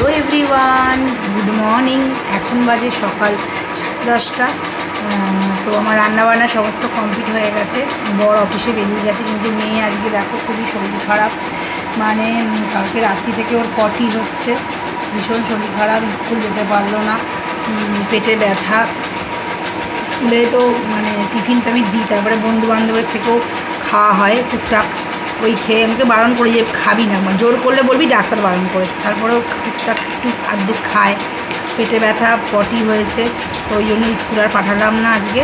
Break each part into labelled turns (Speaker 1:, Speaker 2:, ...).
Speaker 1: Hello everyone, good morning. এখন বাজে সকাল 10:30। তো আমার রান্নাবান্না সমস্ত কমপ্লিট হয়ে গেছে। বর অফিসে বেরিয়ে গেছে, কিন্তু মেয়ে আজকে দেখো খুবই শরীর খারাপ। মানে কালকে রাত্রি থেকে ওর পটি হচ্ছে, ভীষণ শরীর খারাপ, স্কুল যেতে পারলো না, পেটে ব্যথা। স্কুলে তো মানে টিফিন তো আমি দিই, তারপরে বন্ধুবান্ধবের থেকেও খাওয়া হয় টুকটাক, ওই খেয়ে আমাকে বারণ করি যে খাবি না, জোর করলে বলবি ডাক্তার বারণ করেছে, তারপরেও টুকটাক একটু আধটু খায়। পেটে ব্যথা, পটি হয়েছে, তো ওই জন্য স্কুল আর পাঠালাম না আজকে।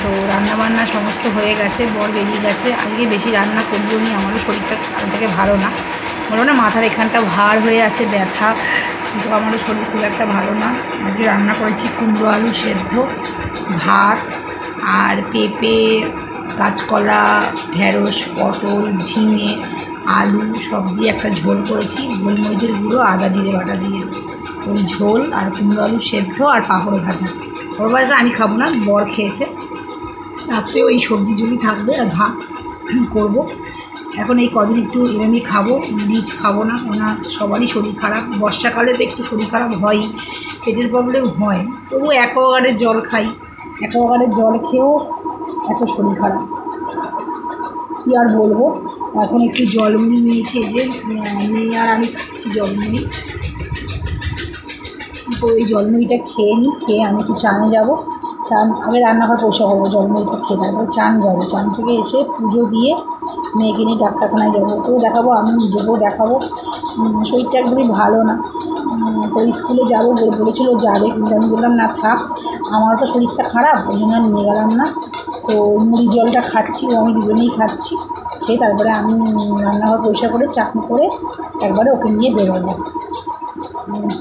Speaker 1: তো রান্নাবান্না সমস্ত হয়ে গেছে, বর বেরিয়ে গেছে। আজকে বেশি রান্না করলেও নি, আমারও শরীরটা কাল থেকে ভালো না, বলো না, মাথার এখানটা ভার হয়ে আছে, ব্যথা, তো আমারও শরীর খুব একটা ভালো না। আজকে রান্না করেছি কুমড়ো আলু সেদ্ধ, ভাত, আর পেঁপে, কাঁচকলা, ঢেঁড়স, পটল, ঝিঙে, আলু সব দিয়ে একটা ঝোল করেছি, গোলমরিচের গুঁড়ো, আদা জিরে বাটা দিয়ে। ওই ঝোল আর কুমড়ো আলু সেদ্ধ আর পাঁপড় ভাজা। পাঁপড় ভাজাটা আমি খাবো না, বর খেয়েছে। রাত্রেও এই সবজি ঝুলি থাকবে আর ভাত করব। এখন এই কদিন একটু এমনি খাবো, রিচ খাবো না, ওনার সবারই শরীর খারাপ। বর্ষাকালে তো একটু শরীর খারাপ হয়ই, পেটের প্রবলেম হয়, তবু অ্যাকোয়াগার্ডের জল খাই। অ্যাকোয়াগার্ডের জল খেয়েও এত শরীর খারাপ, কী আর বলবো। এখন একটু জলমুড়ি নিয়েছি, এই যে মেয়ে আর আমি খাচ্ছি জলমুড়ি। তো এই জলমুড়িটা খেয়ে নিই, খেয়ে আমি একটু চানে যাবো। চান আগে রান্নাঘর পয়সা করবো, জলমুড়িটা খেয়ে তারপরে চান যাবো। চান থেকে এসে পুজো দিয়ে মেয়েকে নিয়ে ডাক্তারখানায় যাবো, ওকেও দেখাবো, আমি নিজেকেও দেখাবো। শরীরটা একদমই ভালো না। তো স্কুলে যাবো বলেছিল যাবে, কিন্তু আমি বললাম না থাক, আমারও তো শরীরটা খারাপ, ওই জন্য নিয়ে গেলাম না। তো মুড়ি জলটা খাচ্ছি, ও আমি দুজনেই খাচ্ছি। খেয়ে তারপরে আমি রান্নাঘর পরিষ্কার করে চাটনি করে একবারে ওকে নিয়ে বেরোবো।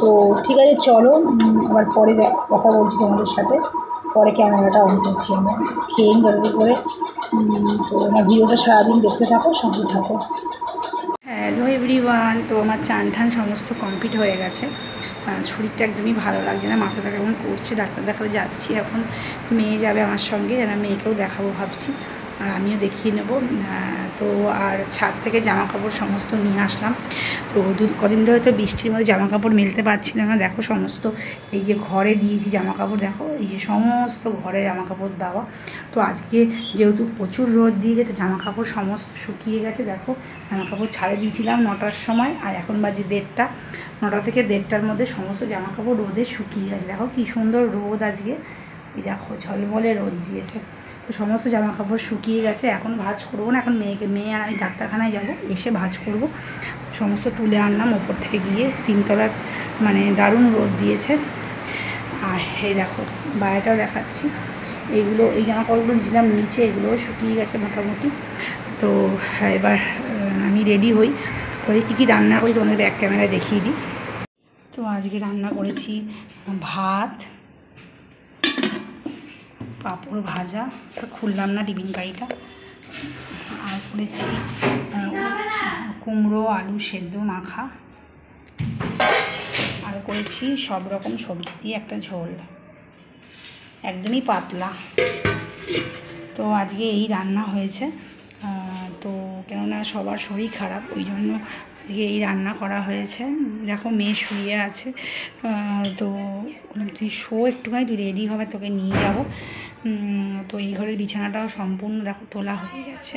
Speaker 1: তো ঠিক আছে, চলো আবার পরে কথা বলছি তোমাদের সাথে। পরে ক্যামেরাটা অন করছি, আমরা খেয়ে জলদি করে। তো আমার ভিডিওটা সারাদিন দেখতে থাকো, সঙ্গে থাকো। হ্যালো এভরিওয়ান, তো আমার চান ঠান সমস্ত কমপ্লিট হয়ে গেছে। শরীরটা একদমই ভালো লাগছে না, মাথাটা কেমন করছে, ডাক্তার দেখাতে যাচ্ছি। এখন মেয়ে যাবে আমার সঙ্গে, মেয়েকেও দেখাবো ভাবছি, আর আমিও দেখিয়ে নেব। তো আর ছাদ থেকে জামা কাপড় সমস্ত নিয়ে আসলাম। তো কদিন ধরে তো বৃষ্টির মধ্যে জামা কাপড় মেলতে পারছিলাম না, দেখো সমস্ত এই যে ঘরে দিয়েছি জামা কাপড়, দেখো এই যে সমস্ত ঘরে জামা কাপড় দেওয়া। তো আজকে যেহেতু প্রচুর রোদ দিয়েছে, তো জামা কাপড় সমস্ত শুকিয়ে গেছে। দেখো জামা কাপড় ছাড়ে দিয়েছিলাম 9টার সময়, আর এখন বাজে 1:30। 9টা থেকে 1:30টার মধ্যে সমস্ত জামা কাপড় রোদে শুকিয়ে গেছে। দেখো কী সুন্দর রোদ আজকে, এই দেখো ঝলমলে রোদ দিয়েছে। তো সমস্ত জামা কাপড় শুকিয়ে গেছে, এখন ভাঁজ করবো না, এখন মেয়ে আর আমি ডাক্তারখানায় যাব, এসে ভাঁজ করব। সমস্ত তুলে আনলাম ওপর থেকে গিয়ে, 3তলার মানে দারুণ রোদ দিয়েছে। আর এই দেখো বাইরেটাও দেখাচ্ছি, এইগুলো এই জামা কাপড়গুলো নিয়েছিলাম নিচে, এগুলোও শুকিয়ে গেছে মোটামুটি। তো এবার আমি রেডি হই। তো এই কী কী রান্না করি তোমাদের ব্যাক ক্যামেরায় দেখিয়ে দিই। তো আজকে রান্না করেছি ভাত, পাঁপড় ভাজা, খুললাম না টিফিন কারিটা, আর করেছি কুমড়ো আলু সেদ্ধ মাখা, আর করেছি সব রকম সবজি দিয়ে একটা ঝোল, একদমই পাতলা। তো আজকে এই রান্না হয়েছে। তো কেননা সবার শরীর খারাপ, ওই জন্য আজকে এই রান্না করা হয়েছে। দেখো মেয়ে শুয়ে আছে, তো তুই শো একটুখানি, তুই রেডি হবে, তোকে নিয়ে যাব। তো এই ঘরের বিছানাটাও সম্পূর্ণ দেখো তোলা হয়ে গেছে,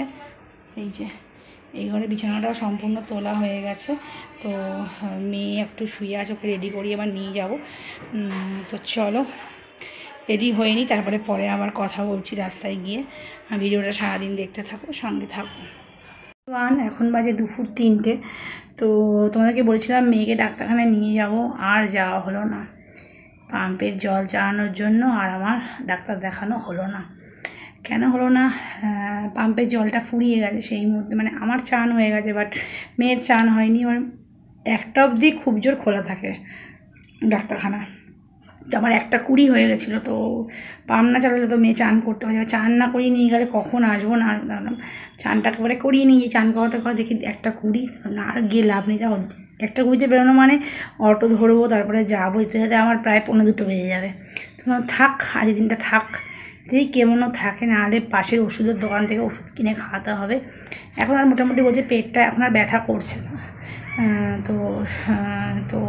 Speaker 1: এই যে এই ঘরের বিছানাটাও সম্পূর্ণ তোলা হয়ে গেছে। তো মেয়ে একটু শুয়ে আছে, ওকে রেডি করিয়ে আবার নিয়ে যাব। তো চলো রেডি হয়ে নিই, তারপরে পরে আবার কথা বলছি রাস্তায় গিয়ে। ভিডিওটা সারাদিন দেখতে থাকো, সঙ্গে থাকো। এখন বাজে দুপুর 3টে। তো তোমাদেরকে বলেছিলাম মেয়েকে ডাক্তারখানায় নিয়ে যাব, আর যাওয়া হলো না, পাম্পের জল চালানোর জন্য, আর আমার ডাক্তার দেখানো হলো না। কেন হলো না? পাম্পের জলটা ফুরিয়ে গেছে সেই মুহূর্তে, মানে আমার চান হয়ে গেছে, বাট মেয়ের চান হয়নি। এবার 1টা অবধি খুব জোর খোলা থাকে ডাক্তারখানা, তো আমার 1:20 হয়ে গেছিলো। তো পাম্প না চালালে তো মেয়ে চান করতে পারে, চান না করিয়ে নিয়ে গেলে কখন আসবো না, চানটা একেবারে করিয়ে নিয়ে চান করাতে দেখি 1:20, না আর গিয়ে লাভ নেই। দেখো 1:20 বেরোনো মানে অটো ধরবো, তারপরে যাবো, যেতে যেতে আমার প্রায় 1:45 বেজে যাবে। তো থাক, আজ দিনটা থাক, দেখি কেমনও থাকে, নাহলে পাশের ওষুধের দোকান থেকে ওষুধ কিনে খাওয়াতে হবে। এখন আর মোটামুটি বলছে পেটটা এখন আর ব্যথা করছে না, তো তো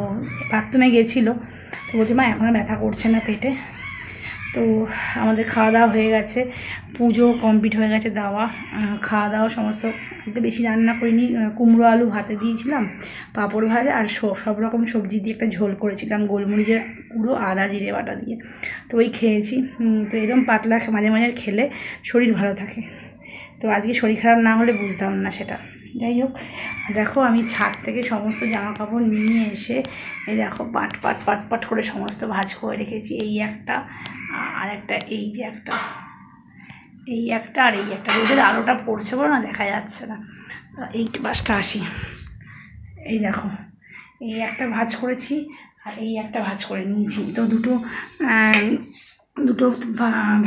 Speaker 1: বাথরুমে গেছিলো, তো বলছে মা এখন আর ব্যথা করছে না পেটে। তো আমাদের খাওয়া দাওয়া হয়ে গেছে, পুজো কমপ্লিট হয়ে গেছে দেওয়া, খাওয়া দাওয়া সমস্ত। একটু বেশি রান্না করিনি, কুমড়ো আলু ভাতে দিয়েছিলাম, পাঁপড় ভাজা আর সব রকম সবজি দিয়ে একটা ঝোল করেছিলাম গোলমরিচের গুঁড়ো আদা জিরে বাটা দিয়ে, তো ওই খেয়েছি। তো এরকম পাতলা মাঝে মাঝে খেলে শরীর ভালো থাকে। তো আজকে শরীর খারাপ না হলে বুঝতাম না সেটা। যাই হোক, দেখো আমি ছাদ থেকে সমস্ত জামা কাপড় নিয়ে এসে এই দেখো পাট পাট পাট পাট করে সমস্ত ভাঁজ করে রেখেছি। এই একটা আর একটা, এই যে একটা, এই একটা আর এই একটা, রোদের আলোটা পড়ছে বলো না, দেখা যাচ্ছে না। এই পাশটা আসি, এই দেখো এই একটা ভাঁজ করেছি আর এই একটা ভাঁজ করে নিয়েছি। তো দুটো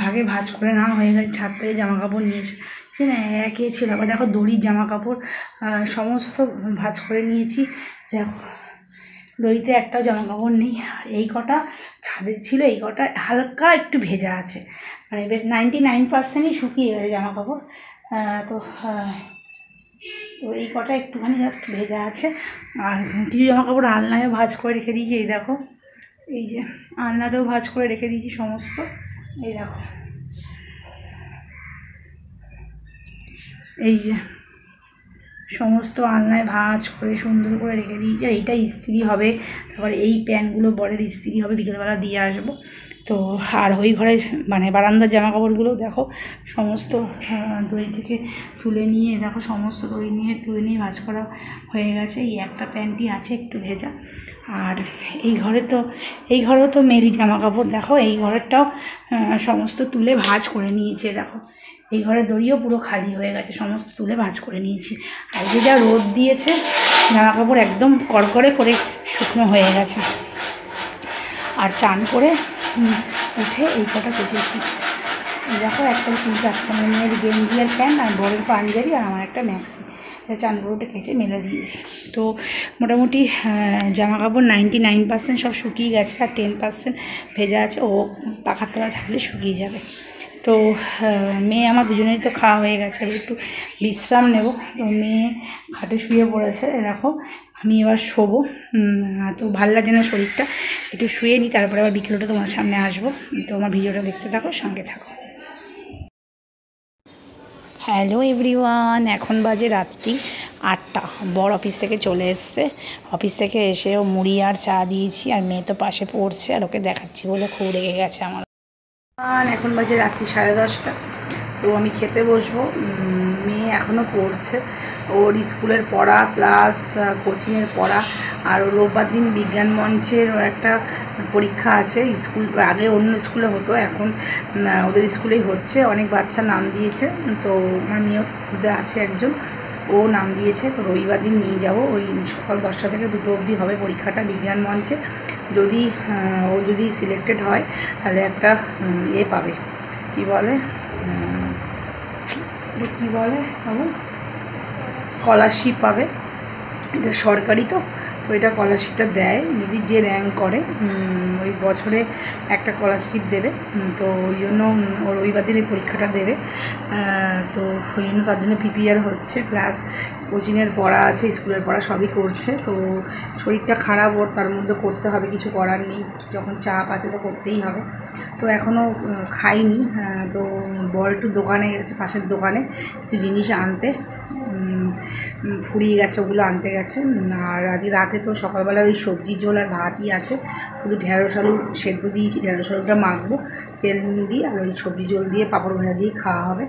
Speaker 1: ভাগে ভাঁজ করে না হয়ে গেছে। ছাদ থেকে জামা কাপড় নিয়েছি, সে না একে ছিল। আবার দেখো দড়ির জামা কাপড় সমস্ত ভাঁজ করে নিয়েছি। দেখো দড়িতে একটাও জামা কাপড় নেই। আর এই কটা ছাদে ছিল, এই কটা হালকা একটু ভেজা আছে, মানে 99%ই শুকিয়ে গেছে জামা কাপড়। তো তো এই কটা একটুখানি জাস্ট ভেজা আছে। আর কিছু জামা কাপড় আলনায়ও ভাঁজ করে রেখে দিয়েছি। এই দেখো, এই যে আলনাতেও ভাঁজ করে রেখে দিয়েছি সমস্ত। এই দেখো, এই যে সমস্ত আলনায় ভাঁজ করে সুন্দর করে রেখে দিয়েছি। আর এইটা ইস্ত্রি হবে, তারপরে এই প্যান্টগুলো বরের ইস্ত্রি হবে, বিকেলবেলা দিয়ে আসবো। তো আর ওই ঘরে মানে বারান্দার জামা কাপড়গুলো দেখো সমস্ত দড়ি থেকে তুলে নিয়ে, দেখো সমস্ত দড়ি নিয়ে তুলে নিয়ে ভাঁজ করা হয়ে গেছে। এই একটা প্যান্টই আছে একটু ভেজা। আর এই ঘরেও তো মেরি জামা কাপড়, দেখো এই ঘরেরটাও সমস্ত তুলে ভাঁজ করে নিয়েছে। দেখো এই ঘরের দড়িও পুরো খালি হয়ে গেছে, সমস্ত তুলে ভাঁজ করে নিয়েছি। আজকে যা রোদ দিয়েছে, জামা কাপড় একদম কড়কড়ে করে শুকনো হয়ে গেছে। আর চান করে উঠে এই কটা কেচেছি। দেখো একটা 3-4টা মেয়ের গেঞ্জি আর প্যান্ট, আর বড়ের পাঞ্জাবি, আর আমার একটা ম্যাক্সি, চান করে উঠে কেচে মেলে দিয়েছি। তো মোটামুটি জামা কাপড় 99% সব শুকিয়ে গেছে, আর 10% ভেজা আছে, ও পাখার তলা থাকলে শুকিয়ে যাবে। তো মেয়ে আমার দুজনেরই তো খাওয়া হয়ে গেছে, একটু বিশ্রাম নেব। তো মেয়ে খাটে শুয়ে পড়েছে, দেখো আমি এবার শোবো। তো ভালো লাগে না শরীরটা, একটু শুয়ে নিই, তারপরে আবার বিকেলটা তোমার সামনে আসবো। তো আমার ভিডিওটা দেখতে থাকো, সঙ্গে থাকো। হ্যালো এভরিওয়ান, এখন বাজে রাত্রি 8টা। বর অফিস থেকে চলে এসছে, অফিস থেকে এসে ও মুড়ি আর চা দিয়েছি, আর মেয়ে তো পাশে পড়ছে, আর ওকে দেখাচ্ছি বলে খুব রেগে গেছে আমার। এখন বাজে রাত্রি 10:30। তো আমি খেতে বসবো। মেয়ে এখনও পড়ছে, ওর স্কুলের পড়া প্লাস কোচিংয়ের পড়া, আর রোববার দিন বিজ্ঞান মঞ্চের একটা পরীক্ষা আছে। স্কুল আগে অন্য স্কুলে হতো, এখন ওদের স্কুলেই হচ্ছে। অনেক বাচ্চা নাম দিয়েছে, তো আমার মেয়েও আছে একজন, ও নাম দিয়েছে। তো রবিবার দিন নিয়ে যাব, ওই সকাল 10টা থেকে 2টো অবধি হবে পরীক্ষাটা বিজ্ঞান মঞ্চে। যদি ও যদি সিলেক্টেড হয় তাহলে একটা পাবে, কি বলে বাবু, স্কলারশিপ পাবে। এটা সরকারি, তো এটা স্কলারশিপটা দেয় যদি যে র্যাঙ্ক করে, ওই বছরে একটা স্কলারশিপ দেবে। তো ওই জন্য ওর রবিবার দিন এই পরীক্ষাটা দেবে। তো ওই জন্য তার জন্য প্রিপেয়ার হচ্ছে, প্লাস কোচিংয়ের পড়া আছে, স্কুলের পড়া সবই করছে। তো শরীরটা খারাপ ওর, তার মধ্যে করতে হবে, কিছু করার নেই, যখন চাপ আছে তো করতেই হবে। তো এখনও খাইনি। তো বড় একটু দোকানে গেছে, পাশের দোকানে কিছু জিনিস আনতে, ফুরিয়ে গেছে, ওগুলো আনতে গেছে। আর আজকে রাতে তো সকালবেলা ওই সবজি ঝোল আর ভাতই আছে, শুধু ঢেঁড়স আলু সেদ্ধ দিয়েছি, ঢেঁড়স আলুটা মাখবো তেল দিয়ে, আর ওই সবজি ঝোল দিয়ে পাঁপড় ভাজা দিয়ে খাওয়া হবে।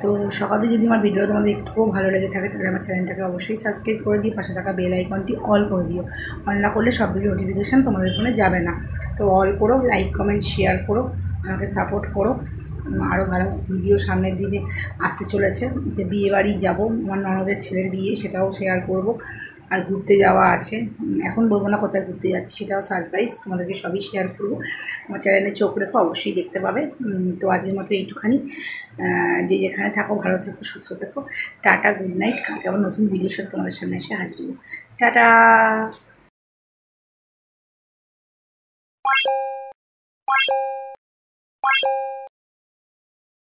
Speaker 1: তো সকালে যদি আমার ভিডিও তোমাদের একটুও ভালো লেগে থাকে তাহলে আমার চ্যানেলটাকে অবশ্যই সাবস্ক্রাইব করে দিও, পাশে থাকা বেল আইকনটি অল করে দিও। অল না করলে সব ভিডিও নোটিফিকেশান তোমাদের ফোনে যাবে না। তো অল করো, লাইক কমেন্ট শেয়ার করো, আমাকে সাপোর্ট করো। আরও ভালো ভিডিও সামনের দিনে আসতে চলেছে। যে বিয়েবাড়ি যাবো, আমার ননদের ছেলের বিয়ে, সেটাও শেয়ার করব। আর ঘুরতে যাওয়া আছে, এখন বলবো না কোথায় ঘুরতে যাচ্ছি, সেটাও সারপ্রাইজ, তোমাদেরকে সবই শেয়ার করবো। তোমার চ্যানেলে চোখ রেখো, অবশ্যই দেখতে পাবে। তো আজকের মতো এইটুখানি। যে যেখানে থাকো ভালো থেকো, সুস্থ থেকো। Tata, good night. কালকে আবার নতুন ভিডিওর সাথে তোমাদের সামনে এসে হাজির হবো। টাটা।